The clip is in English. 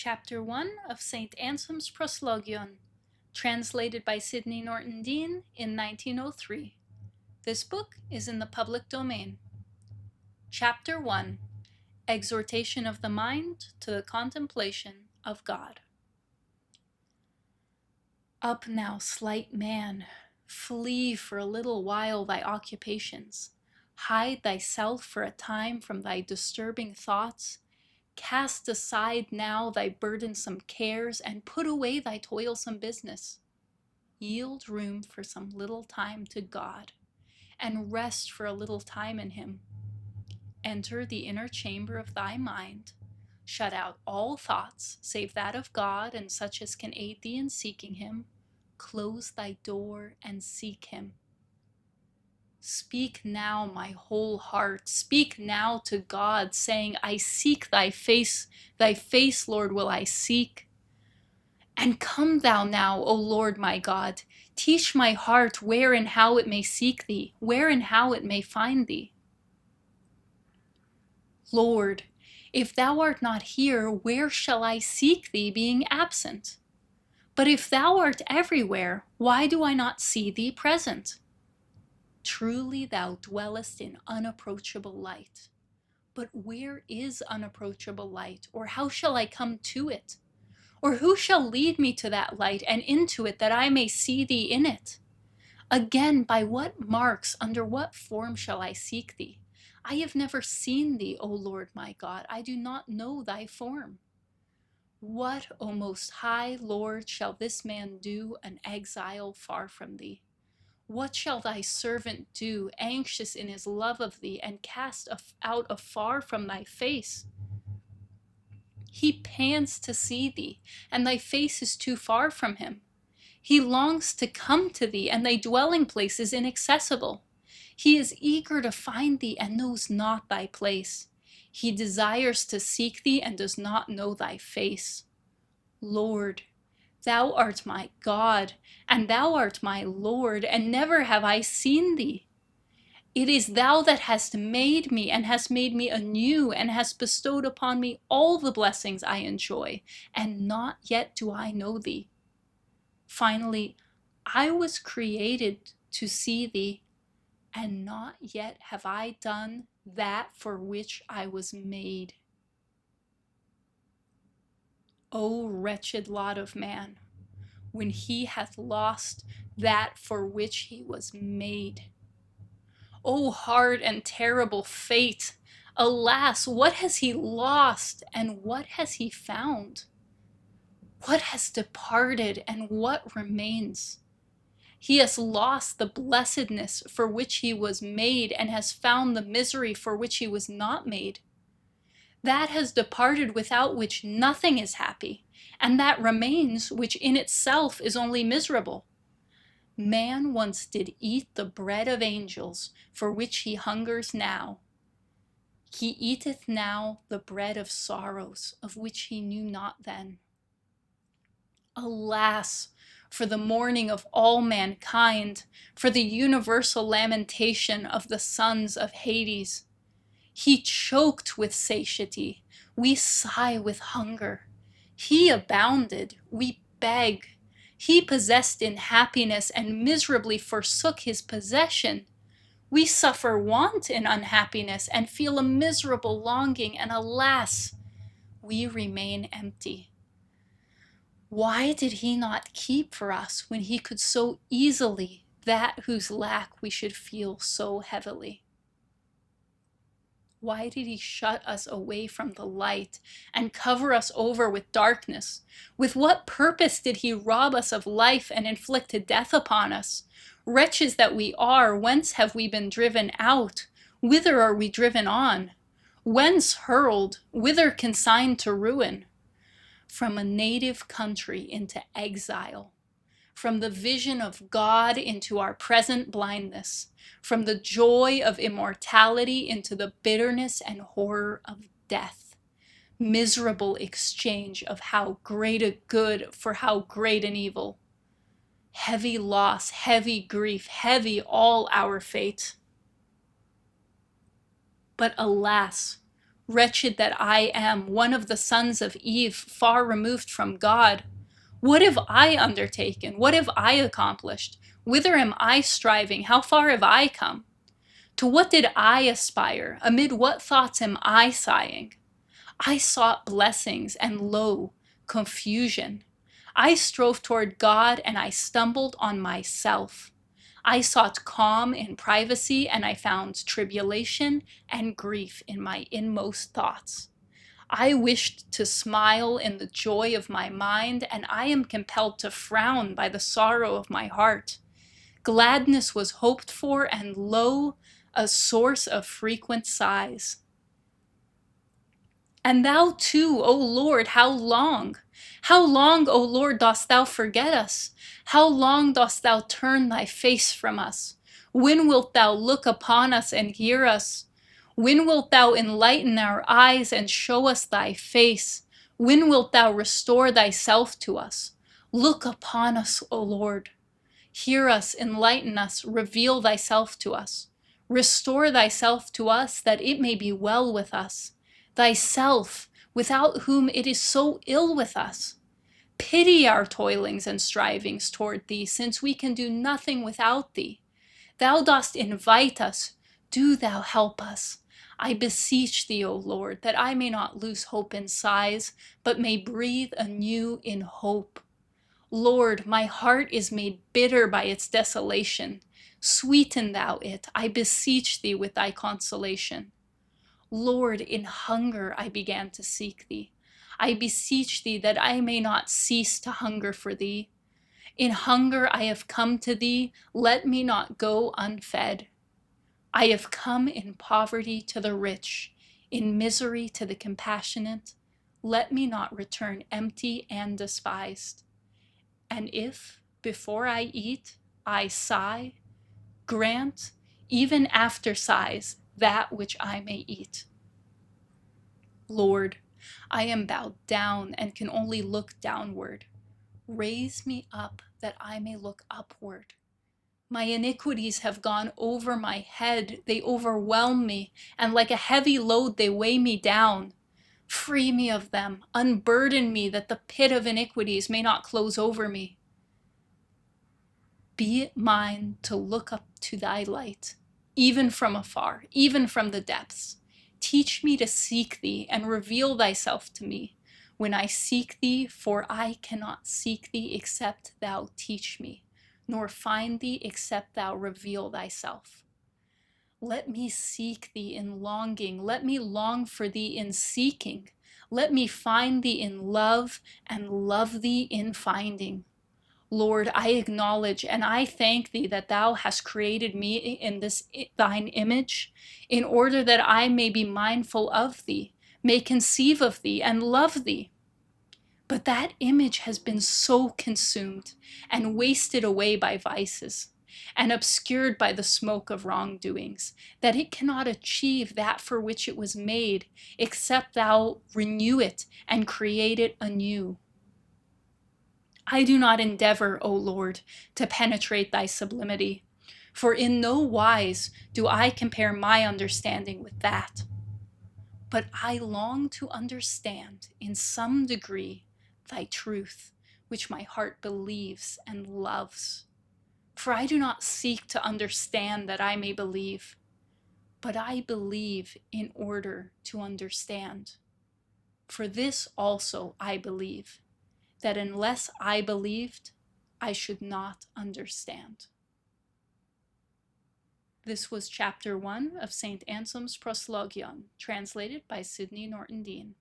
Chapter 1 of St. Anselm's Proslogion, translated by Sidney Norton Deane in 1903. This book is in the public domain. Chapter 1, Exhortation of the Mind to the Contemplation of God. Up now, slight man, flee for a little while thy occupations. Hide thyself for a time from thy disturbing thoughts. Cast aside now thy burdensome cares, and put away thy toilsome business. Yield room for some little time to God, and rest for a little time in him. Enter the inner chamber of thy mind, shut out all thoughts save that of God and such as can aid thee in seeking him. Close thy door and seek him. Speak now, my whole heart, speak now to God, saying, I seek thy face, Lord, will I seek. And come thou now, O Lord my God, teach my heart where and how it may seek thee, where and how it may find thee. Lord, if thou art not here, where shall I seek thee, being absent? But if thou art everywhere, why do I not see thee present? Truly thou dwellest in unapproachable light. But where is unapproachable light, or how shall I come to it? Or who shall lead me to that light and into it, that I may see thee in it? Again, by what marks, under what form shall I seek thee? I have never seen thee, O Lord my God. I do not know thy form. What, O Most High Lord, shall this man do, an exile far from thee? What shall thy servant do, anxious in his love of thee, and cast out afar from thy face? He pants to see thee, and thy face is too far from him. He longs to come to thee, and thy dwelling place is inaccessible. He is eager to find thee, and knows not thy place. He desires to seek thee, and does not know thy face. Lord, thou art my God, and thou art my Lord, and never have I seen thee. It is thou that hast made me, and hast made me anew, and hast bestowed upon me all the blessings I enjoy, and not yet do I know thee. Finally, I was created to see thee, and not yet have I done that for which I was made. O wretched lot of man, when he hath lost that for which he was made. O hard and terrible fate! Alas, what has he lost, and what has he found? What has departed, and what remains? He has lost the blessedness for which he was made, and has found the misery for which he was not made. That has departed without which nothing is happy, and that remains which in itself is only miserable. Man once did eat the bread of angels, for which he hungers now. He eateth now the bread of sorrows, of which he knew not then. Alas, for the mourning of all mankind, for the universal lamentation of the sons of Hades. He choked with satiety, we sigh with hunger. He abounded, we beg. He possessed in happiness, and miserably forsook his possession. We suffer want in unhappiness, and feel a miserable longing, and alas, we remain empty. Why did he not keep for us, when he could so easily, that whose lack we should feel so heavily? Why did he shut us away from the light, and cover us over with darkness? With what purpose did he rob us of life, and inflict death upon us? Wretches that we are, whence have we been driven out? Whither are we driven on? Whence hurled? Whither consigned to ruin? From a native country into exile. From the vision of God into our present blindness, from the joy of immortality into the bitterness and horror of death. Miserable exchange of how great a good for how great an evil. Heavy loss, heavy grief, heavy all our fate. But alas, Wretched that I am, one of the sons of Eve, far removed from God. What have I undertaken? What have I accomplished? Whither am I striving? How far have I come? To what did I aspire? Amid what thoughts am I sighing? I sought blessings, and lo, confusion. I strove toward God, and I stumbled on myself. I sought calm in privacy, and I found tribulation and grief in my inmost thoughts. I wished to smile in the joy of my mind, and I am compelled to frown by the sorrow of my heart. Gladness was hoped for, and lo, a source of frequent sighs. And thou too, O Lord, how long? How long, O Lord, dost thou forget us? How long dost thou turn thy face from us? When wilt thou look upon us and hear us? When wilt thou enlighten our eyes and show us thy face? When wilt thou restore thyself to us? Look upon us, O Lord. Hear us, enlighten us, reveal thyself to us. Restore thyself to us, that it may be well with us. Thyself, without whom it is so ill with us. Pity our toilings and strivings toward thee, since we can do nothing without thee. Thou dost invite us, do thou help us. I beseech thee, O Lord, that I may not lose hope in sighs, but may breathe anew in hope. Lord, my heart is made bitter by its desolation. Sweeten thou it, I beseech thee, with thy consolation. Lord, in hunger I began to seek thee. I beseech thee that I may not cease to hunger for thee. In hunger I have come to thee, let me not go unfed. I have come in poverty to the rich, in misery to the compassionate. Let me not return empty and despised. And if, before I eat, I sigh, grant, even after sighs, that which I may eat. Lord, I am bowed down and can only look downward. Raise me up that I may look upward. My iniquities have gone over my head. They overwhelm me, and like a heavy load they weigh me down. Free me of them. Unburden me, that the pit of iniquities may not close over me. Be it mine to look up to thy light, even from afar, even from the depths. Teach me to seek thee, and reveal thyself to me when I seek thee, for I cannot seek thee except thou teach me, nor find thee except thou reveal thyself. Let me seek thee in longing. Let me long for thee in seeking. Let me find thee in love, and love thee in finding. Lord, I acknowledge and I thank thee that thou hast created me in this thine image, in order that I may be mindful of thee, may conceive of thee, and love thee. But that image has been so consumed and wasted away by vices, and obscured by the smoke of wrongdoings, that it cannot achieve that for which it was made, except thou renew it and create it anew. I do not endeavor, O Lord, to penetrate thy sublimity, for in no wise do I compare my understanding with that. But I long to understand in some degree thy truth, which my heart believes and loves. For I do not seek to understand that I may believe, but I believe in order to understand. For this also I believe, that unless I believed, I should not understand. This was chapter 1 of St. Anselm's Proslogion, translated by Sidney Norton Deane.